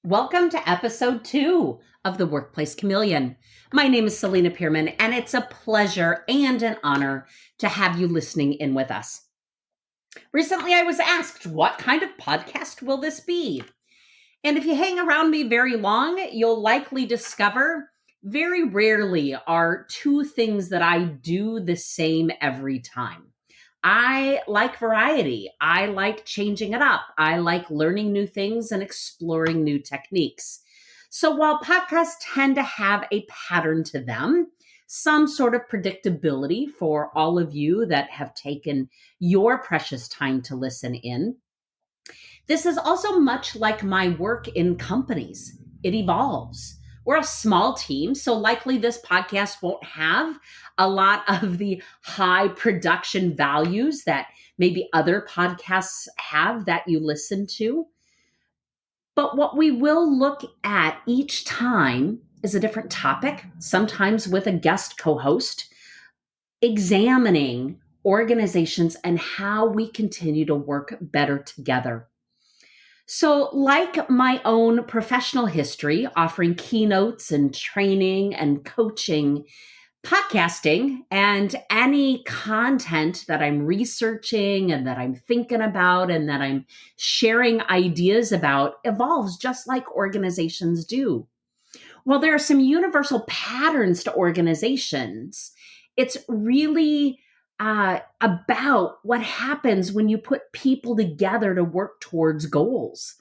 Welcome to episode 2 of the Workplace Chameleon. My name is Selena Pierman, and it's a pleasure and an honor to have you listening in with us. Recently, I was asked, what kind of podcast will this be? And if you hang around me very long, you'll likely discover very rarely are two things that I do the same every time. I like variety. I like changing it up. I like learning new things and exploring new techniques. So while podcasts tend to have a pattern to them, some sort of predictability for all of you that have taken your precious time to listen in, this is also much like my work in companies. It evolves. We're a small team, so likely this podcast won't have a lot of the high production values that maybe other podcasts have that you listen to. But what we will look at each time is a different topic, sometimes with a guest co host, examining organizations and how we continue to work better together. So, like my own professional history, offering keynotes and training and coaching, podcasting and any content that I'm researching and that I'm thinking about and that I'm sharing ideas about evolves just like organizations do. While there are some universal patterns to organizations, it's really about what happens when you put people together to work towards goals.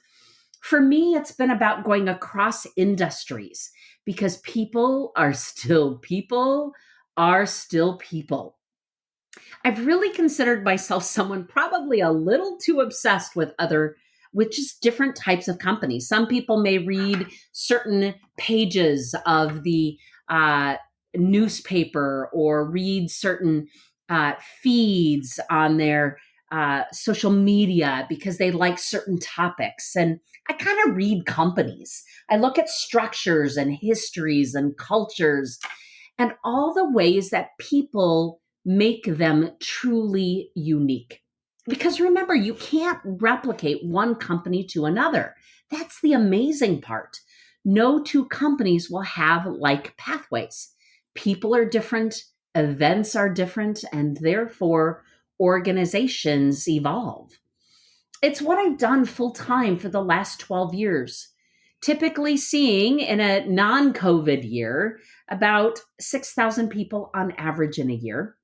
For me, it's been about going across industries because people are still people. I've really considered myself someone probably a little too obsessed with just different types of companies. Some people may read certain pages of the newspaper or read certain feeds on their social media because they like certain topics. And I kind of read companies. I look at structures and histories and cultures and all the ways that people make them truly unique. Because remember, you can't replicate one company to another. That's the amazing part. No two companies will have like pathways. People are different, events are different, and therefore organizations evolve. It's what I've done full time for the last 12 years. Typically seeing in a non COVID year about 6,000 people on average in a year,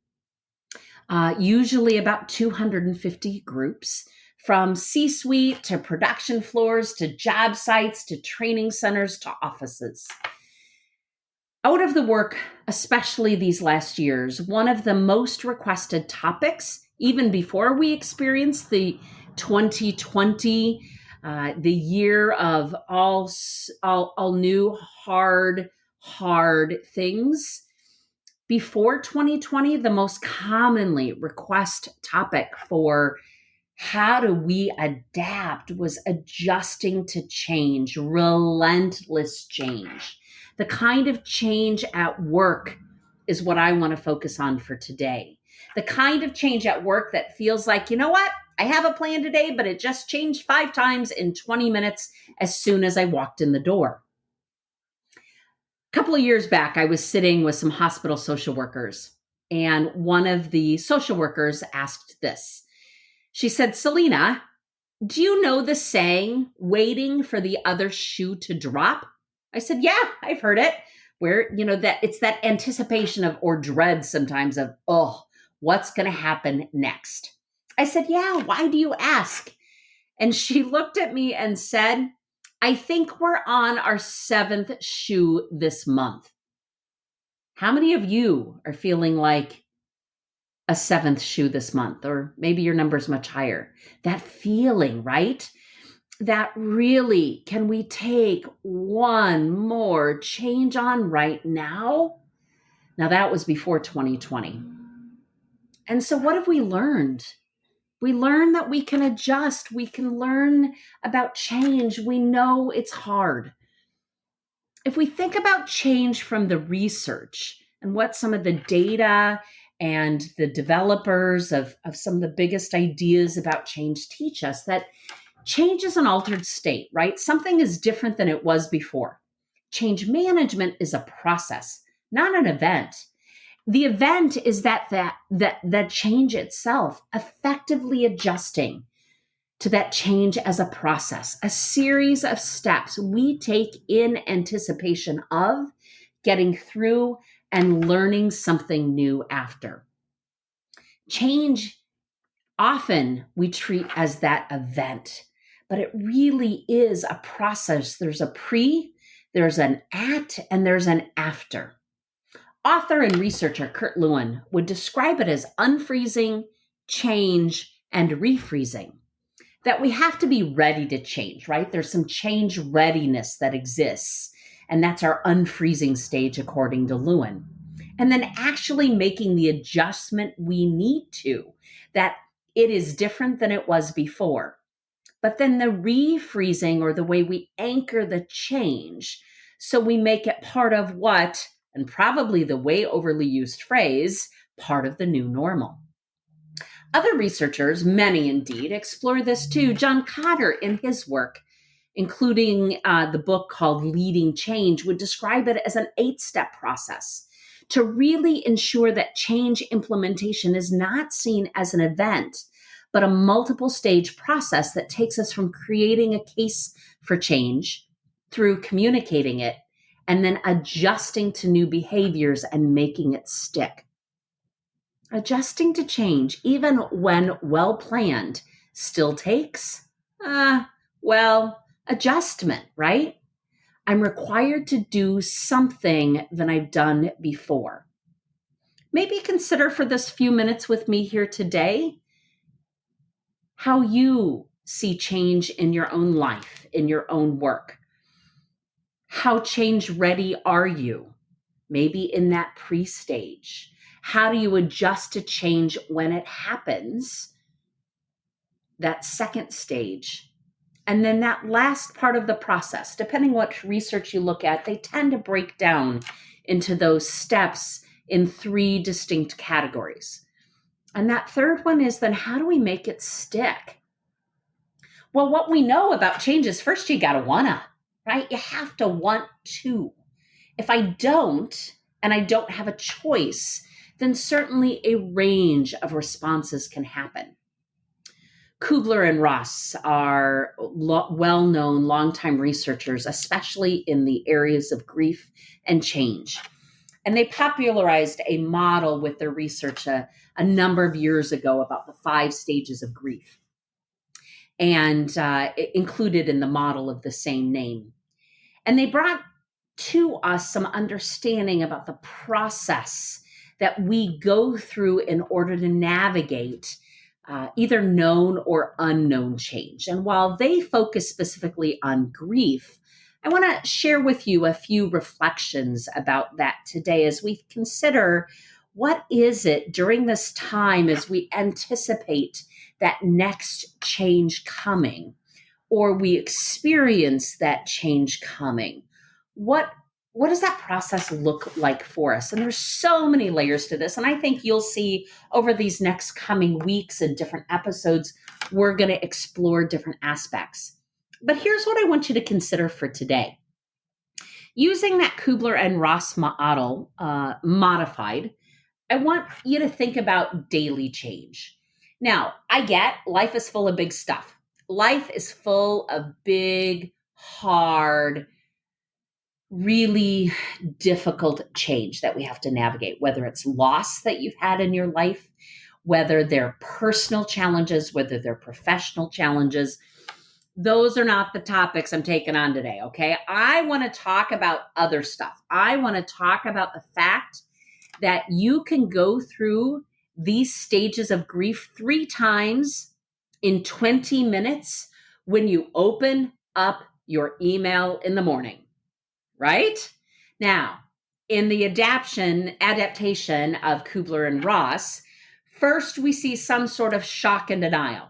usually about 250 groups from C suite to production floors to job sites to training centers to offices. Out of the work, especially these last years, one of the most requested topics, even before we experienced the 2020, the year of all new hard things. Before 2020, the most commonly requested topic for how do we adapt was adjusting to change, relentless change. The kind of change at work is what I want to focus on for today. The kind of change at work that feels like, you know what? I have a plan today, but it just changed 5 times in 20 minutes as soon as I walked in the door. A couple of years back, I was sitting with some hospital social workers, and one of the social workers asked this. She said, Selena, do you know the saying, waiting for the other shoe to drop? I said, yeah, I've heard it. Where, that it's that anticipation of, or dread sometimes of, oh, what's going to happen next? I said, yeah, why do you ask? And she looked at me and said, I think we're on our 7th shoe this month. How many of you are feeling like a 7th shoe this month? Or maybe your number's much higher. That feeling, right? That really, can we take one more change on right now? Now, that was before 2020. And so what have we learned? We learn that we can adjust. We can learn about change. We know it's hard. If we think about change from the research and what some of the data and the developers of some of the biggest ideas about change teach us, that Change is an altered state, right? Something is different than it was before. Change management is a process, not an event. The event is that change itself, effectively adjusting to that change as a process, a series of steps we take in anticipation of getting through and learning something new after. Change often we treat as that event, but it really is a process. There's a pre, there's an at, and there's an after. Author and researcher Kurt Lewin would describe it as unfreezing, change, and refreezing. That we have to be ready to change, right? There's some change readiness that exists, and that's our unfreezing stage, according to Lewin. And then actually making the adjustment we need to, that it is different than it was before. But then the refreezing, or the way we anchor the change, so we make it part of what, and probably the way overly used phrase, part of the new normal. Other researchers, many indeed, explore this too. John Cotter, in his work, including the book called Leading Change, would describe it as an 8-step process to really ensure that change implementation is not seen as an event, but a multiple stage process that takes us from creating a case for change through communicating it and then adjusting to new behaviors and making it stick. Adjusting to change, even when well planned, still takes, adjustment, right? I'm required to do something that I've done before. Maybe consider for this few minutes with me here today how you see change in your own life, in your own work. How change ready are you? Maybe in that pre-stage. How do you adjust to change when it happens? That second stage. And then that last part of the process, depending what research you look at, they tend to break down into those steps in 3 distinct categories. And that third one is then how do we make it stick? Well, what we know about change is first you got to wanna, right? You have to want to. If I don't, and I don't have a choice, then certainly a range of responses can happen. Kubler and Ross are well-known longtime researchers, especially in the areas of grief and change. And they popularized a model with their research a number of years ago about the 5 stages of grief, and included in the model of the same name. And they brought to us some understanding about the process that we go through in order to navigate either known or unknown change. And while they focus specifically on grief, I want to share with you a few reflections about that today as we consider what is it during this time as we anticipate that next change coming, or we experience that change coming. What does that process look like for us? And there's so many layers to this. And I think you'll see over these next coming weeks and different episodes, we're going to explore different aspects. But here's what I want you to consider for today. Using that Kubler and Ross model modified, I want you to think about daily change. Now, I get life is full of big stuff. Life is full of big, hard, really difficult change that we have to navigate, whether it's loss that you've had in your life, whether they're personal challenges, whether they're professional challenges. Those are not the topics I'm taking on today, okay? I want to talk about other stuff. I want to talk about the fact that you can go through these stages of grief 3 times in 20 minutes when you open up your email in the morning. Right? Now, in the adaptation of Kubler and Ross, first we see some sort of shock and denial.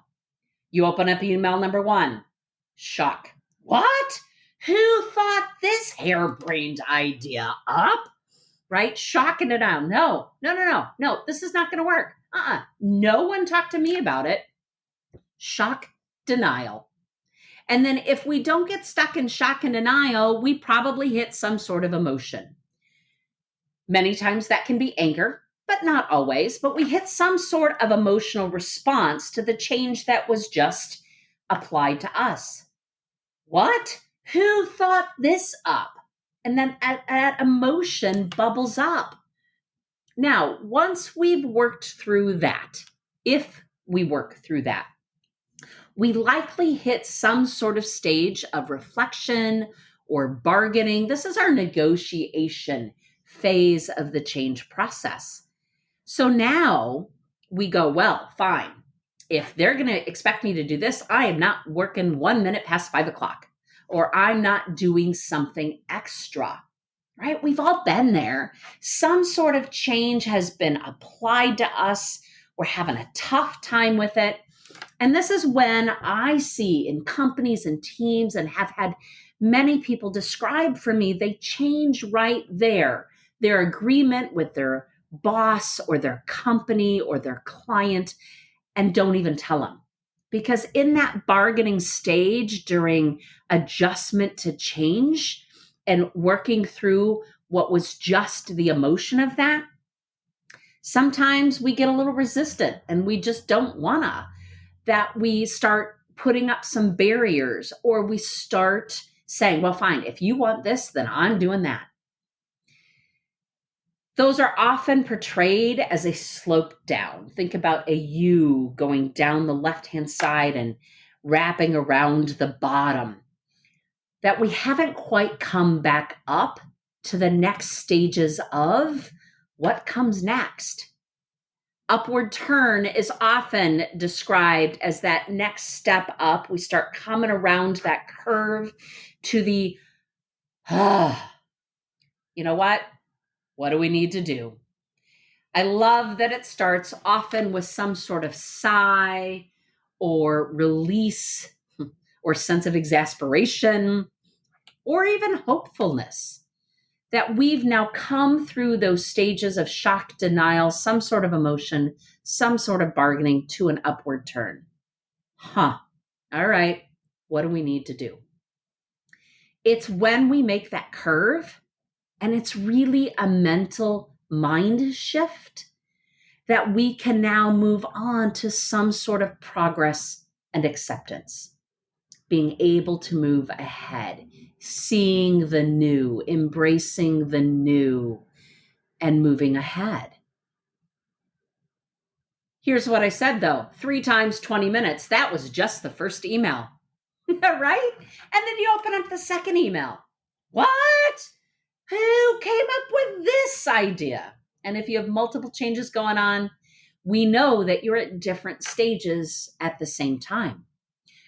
You open up email number 1, shock. What? Who thought this harebrained idea up? Right? Shock and denial. No, this is not going to work. No one talked to me about it. Shock, denial. And then if we don't get stuck in shock and denial, we probably hit some sort of emotion. Many times that can be anger, but not always. But we hit some sort of emotional response to the change that was just applied to us. What? Who thought this up? And then that emotion bubbles up. Now, once we've worked through that, if we work through that, we likely hit some sort of stage of reflection or bargaining. This is our negotiation phase of the change process. So now we go, well, fine. If they're going to expect me to do this, I am not working 1 minute past 5:00, or I'm not doing something extra, right? We've all been there. Some sort of change has been applied to us. We're having a tough time with it. And this is when I see in companies and teams, and have had many people describe for me, they change right there. Their agreement with their boss or their company or their client, and don't even tell them. Because in that bargaining stage during adjustment to change and working through what was just the emotion of that, sometimes we get a little resistant and we just don't wanna. That we start putting up some barriers, or we start saying, well, fine, if you want this, then I'm doing that. Those are often portrayed as a slope down. Think about a U going down the left-hand side and wrapping around the bottom. That we haven't quite come back up to the next stages of what comes next. Upward turn is often described as that next step up. We start coming around that curve to the, you know what? What do we need to do? I love that it starts often with some sort of sigh or release or sense of exasperation or even hopefulness. That we've now come through those stages of shock, denial, some sort of emotion, some sort of bargaining to an upward turn. All right, what do we need to do? It's when we make that curve, and it's really a mental mind shift, that we can now move on to some sort of progress and acceptance. Being able to move ahead, seeing the new, embracing the new, and moving ahead. Here's what I said, though. 3 times 20 minutes. That was just the first email, right? And then you open up the second email. What? Who came up with this idea? And if you have multiple changes going on, we know that you're at different stages at the same time.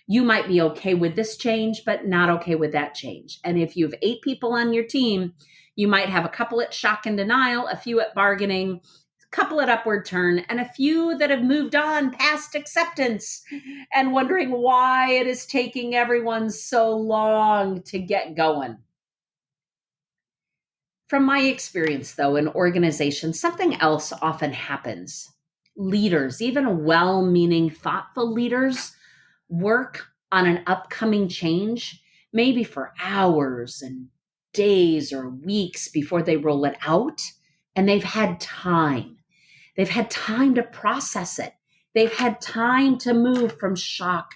You might be okay with this change, but not okay with that change. And if you have 8 people on your team, you might have a couple at shock and denial, a few at bargaining, a couple at upward turn, and a few that have moved on past acceptance and wondering why it is taking everyone so long to get going. From my experience, though, in organizations, something else often happens. Leaders, even well-meaning, thoughtful leaders, work on an upcoming change, maybe for hours and days or weeks before they roll it out. And they've had time. They've had time to process it. They've had time to move from shock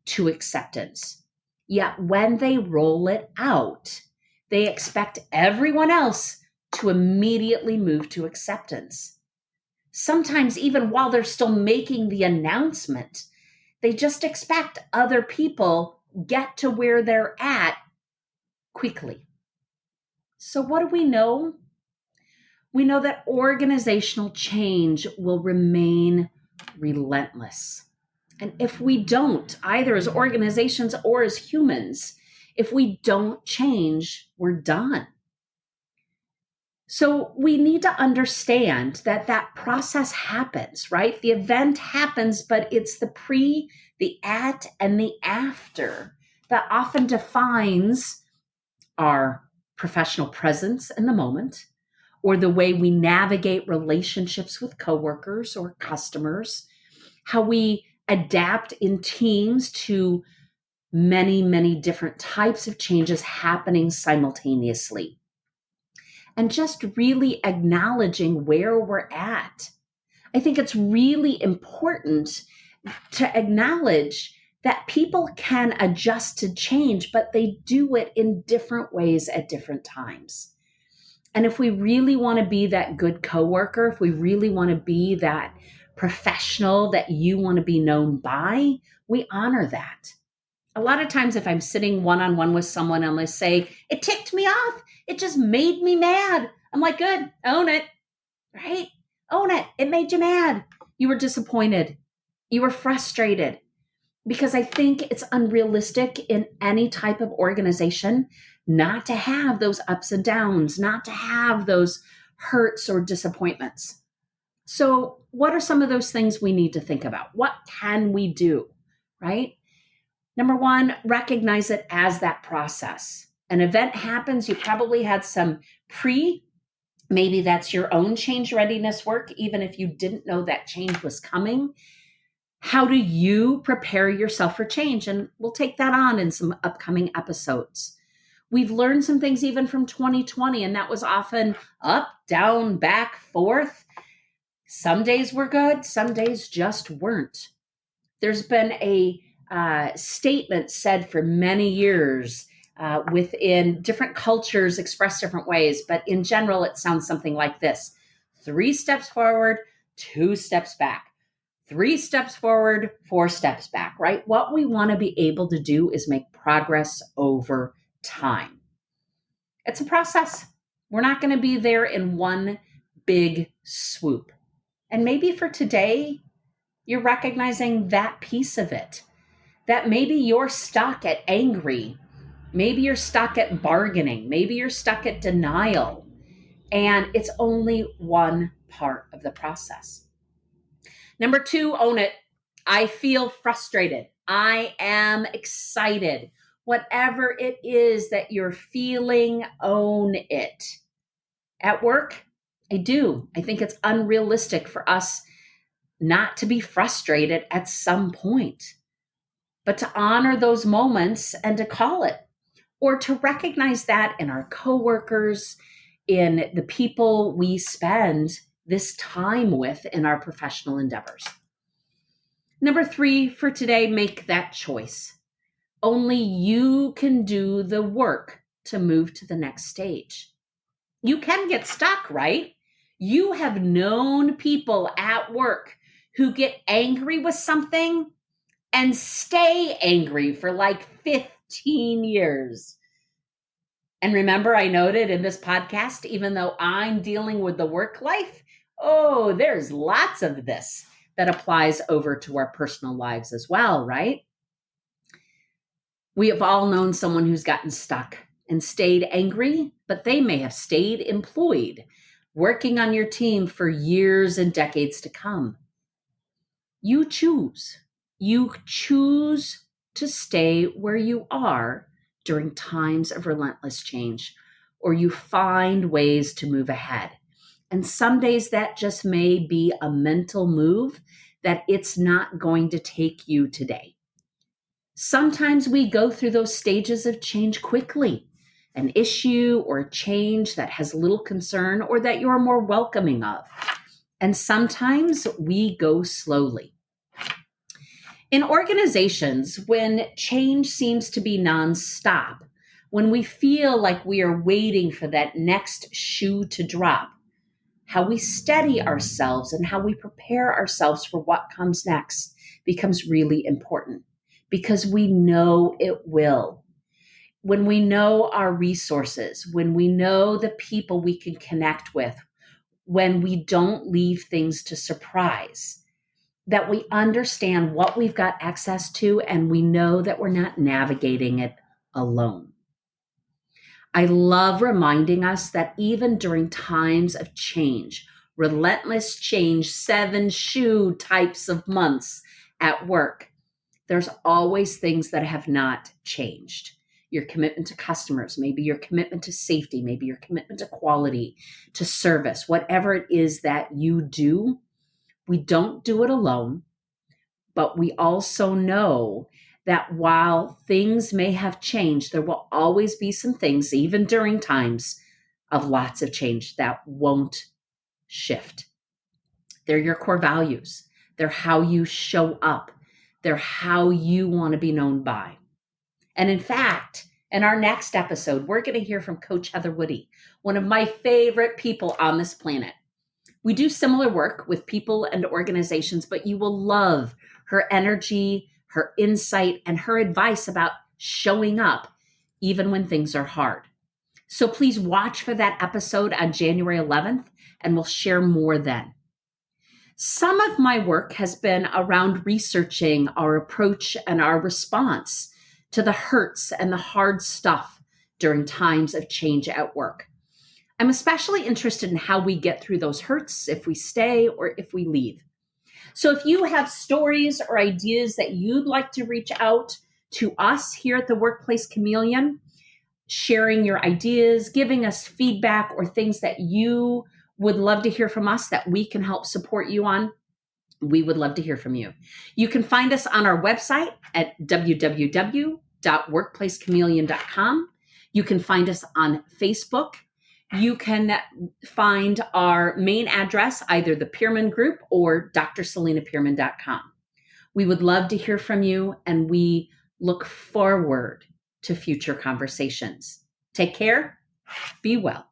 to acceptance. Yet when they roll it out, they expect everyone else to immediately move to acceptance. Sometimes even while they're still making the announcement, they just expect other people get to where they're at quickly. So what do we know? We know that organizational change will remain relentless. And if we don't, either as organizations or as humans, if we don't change, we're done. So we need to understand that that process happens, right? The event happens, but it's the pre, the at, and the after that often defines our professional presence in the moment, or the way we navigate relationships with coworkers or customers, how we adapt in teams to many, many different types of changes happening simultaneously. And just really acknowledging where we're at. I think it's really important to acknowledge that people can adjust to change, but they do it in different ways at different times. And if we really want to be that good coworker, if we really want to be that professional that you want to be known by, we honor that. A lot of times, if I'm sitting one on one with someone and they say, it ticked me off, it just made me mad, I'm like, good, own it, right? Own it. It made you mad. You were disappointed. You were frustrated. Because I think it's unrealistic in any type of organization not to have those ups and downs, not to have those hurts or disappointments. So, what are some of those things we need to think about? What can we do, right? Number one, recognize it as that process. An event happens, you probably had some maybe that's your own change readiness work, even if you didn't know that change was coming. How do you prepare yourself for change? And we'll take that on in some upcoming episodes. We've learned some things even from 2020, and that was often up, down, back, forth. Some days were good, some days just weren't. There's been a statement said for many years within different cultures expressed different ways, but in general, it sounds something like this: 3 steps forward, 2 steps back. 3 steps forward, 4 steps back, right? What we want to be able to do is make progress over time. It's a process. We're not going to be there in one big swoop. And maybe for today, you're recognizing that piece of it, that maybe you're stuck at angry. Maybe you're stuck at bargaining. Maybe you're stuck at denial. And it's only one part of the process. Number 2, own it. I feel frustrated. I am excited. Whatever it is that you're feeling, own it. At work, I do. I think it's unrealistic for us not to be frustrated at some point, but to honor those moments and to call it, or to recognize that in our coworkers, in the people we spend this time with in our professional endeavors. Number 3 for today, make that choice. Only you can do the work to move to the next stage. You can get stuck, right? You have known people at work who get angry with something and stay angry for like 15 years. And remember, I noted in this podcast, even though I'm dealing with the work life, there's lots of this that applies over to our personal lives as well, right? We have all known someone who's gotten stuck and stayed angry, but they may have stayed employed, working on your team for years and decades to come. You choose. You choose to stay where you are during times of relentless change, or you find ways to move ahead. And some days that just may be a mental move that it's not going to take you today. Sometimes we go through those stages of change quickly, an issue or a change that has little concern or that you're more welcoming of. And sometimes we go slowly. In organizations, when change seems to be nonstop, when we feel like we are waiting for that next shoe to drop, how we steady ourselves and how we prepare ourselves for what comes next becomes really important, because we know it will. When we know our resources, when we know the people we can connect with, when we don't leave things to surprise, that we understand what we've got access to and we know that we're not navigating it alone. I love reminding us that even during times of change, relentless change, 7 shoe types of months at work, there's always things that have not changed. Your commitment to customers, maybe your commitment to safety, maybe your commitment to quality, to service, whatever it is that you do, we don't do it alone, but we also know that while things may have changed, there will always be some things, even during times of lots of change, that won't shift. They're your core values. They're how you show up. They're how you want to be known by. And in fact, in our next episode, we're going to hear from Coach Heather Woody, one of my favorite people on this planet. We do similar work with people and organizations, but you will love her energy, her insight, and her advice about showing up even when things are hard. So please watch for that episode on January 11th, and we'll share more then. Some of my work has been around researching our approach and our response to the hurts and the hard stuff during times of change at work. I'm especially interested in how we get through those hurts, if we stay or if we leave. So if you have stories or ideas that you'd like to reach out to us here at the Workplace Chameleon, sharing your ideas, giving us feedback or things that you would love to hear from us that we can help support you on, we would love to hear from you. You can find us on our website at www.workplacechameleon.com. You can find us on Facebook. You can find our main address, either the Pearman Group or drselenapierman.com. We would love to hear from you, and we look forward to future conversations. Take care. Be well.